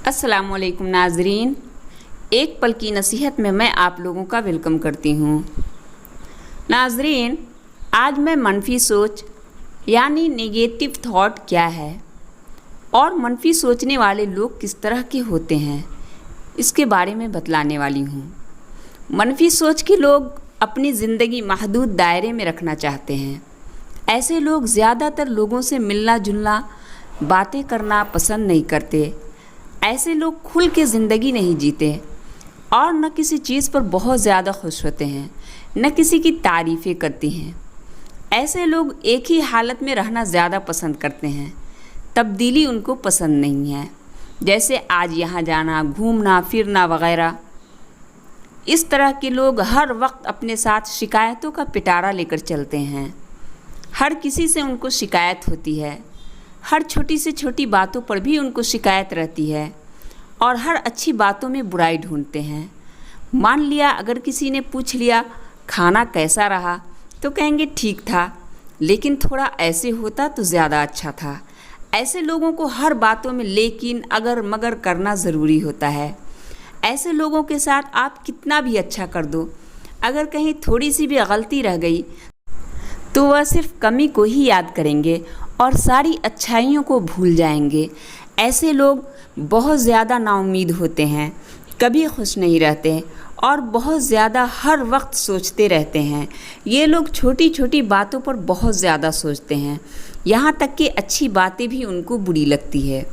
अस्सलाम वालेकुम नाज़रीन, एक पल की नसीहत में मैं आप लोगों का वेलकम करती हूँ। नाज़रीन, आज मैं मनफी सोच यानी नेगेटिव थॉट क्या है और मनफी सोचने वाले लोग किस तरह के होते हैं, इसके बारे में बतलाने वाली हूँ। मनफी सोच के लोग अपनी ज़िंदगी महदूद दायरे में रखना चाहते हैं। ऐसे लोग ज़्यादातर लोगों से मिलना जुलना, बातें करना पसंद नहीं करते। ऐसे लोग खुल के ज़िंदगी नहीं जीते और न किसी चीज़ पर बहुत ज़्यादा खुश होते हैं, न किसी की तारीफ़ें करती हैं। ऐसे लोग एक ही हालत में रहना ज़्यादा पसंद करते हैं, तब्दीली उनको पसंद नहीं है। जैसे आज यहाँ जाना, घूमना फिरना वगैरह। इस तरह के लोग हर वक्त अपने साथ शिकायतों का पिटारा लेकर चलते हैं। हर किसी से उनको शिकायत होती है, हर छोटी से छोटी बातों पर भी उनको शिकायत रहती है और हर अच्छी बातों में बुराई ढूंढते हैं। मान लिया अगर किसी ने पूछ लिया खाना कैसा रहा, तो कहेंगे ठीक था, लेकिन थोड़ा ऐसे होता तो ज़्यादा अच्छा था। ऐसे लोगों को हर बातों में लेकिन अगर मगर करना ज़रूरी होता है। ऐसे लोगों के साथ आप कितना भी अच्छा कर दो, अगर कहीं थोड़ी सी भी गलती रह गई तो वह सिर्फ कमी को ही याद करेंगे और सारी अच्छाइयों को भूल जाएंगे। ऐसे लोग बहुत ज़्यादा नाउम्मीद होते हैं, कभी खुश नहीं रहते और बहुत ज़्यादा हर वक्त सोचते रहते हैं। ये लोग छोटी छोटी बातों पर बहुत ज़्यादा सोचते हैं, यहाँ तक कि अच्छी बातें भी उनको बुरी लगती है।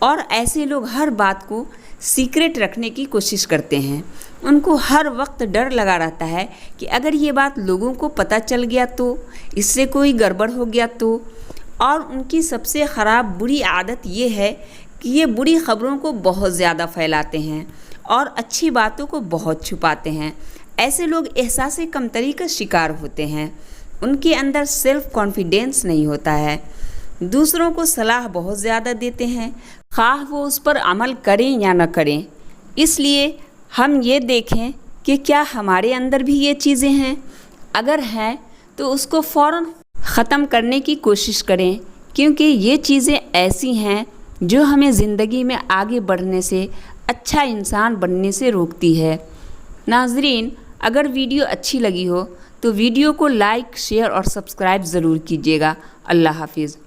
और ऐसे लोग हर बात को सीक्रेट रखने की कोशिश करते हैं। उनको हर वक्त डर लगा रहता है कि अगर ये बात लोगों को पता चल गया तो, इससे कोई गड़बड़ हो गया तो। और उनकी सबसे ख़राब बुरी आदत ये है कि ये बुरी ख़बरों को बहुत ज़्यादा फैलाते हैं और अच्छी बातों को बहुत छुपाते हैं। ऐसे लोग एहसास कमतरी का शिकार होते हैं। उनके अंदर सेल्फ़ कॉन्फिडेंस नहीं होता है। दूसरों को सलाह बहुत ज़्यादा देते हैं, ख़्वाह वो उस पर अमल करें या न करें। इसलिए हम ये देखें कि क्या हमारे अंदर भी ये चीज़ें हैं। अगर हैं तो उसको फ़ौरन ख़त्म करने की कोशिश करें, क्योंकि ये चीज़ें ऐसी हैं जो हमें ज़िंदगी में आगे बढ़ने से, अच्छा इंसान बनने से रोकती है। नाज़रीन, अगर वीडियो अच्छी लगी हो तो वीडियो को लाइक, शेयर और सब्सक्राइब ज़रूर कीजिएगा। अल्लाह हाफिज़।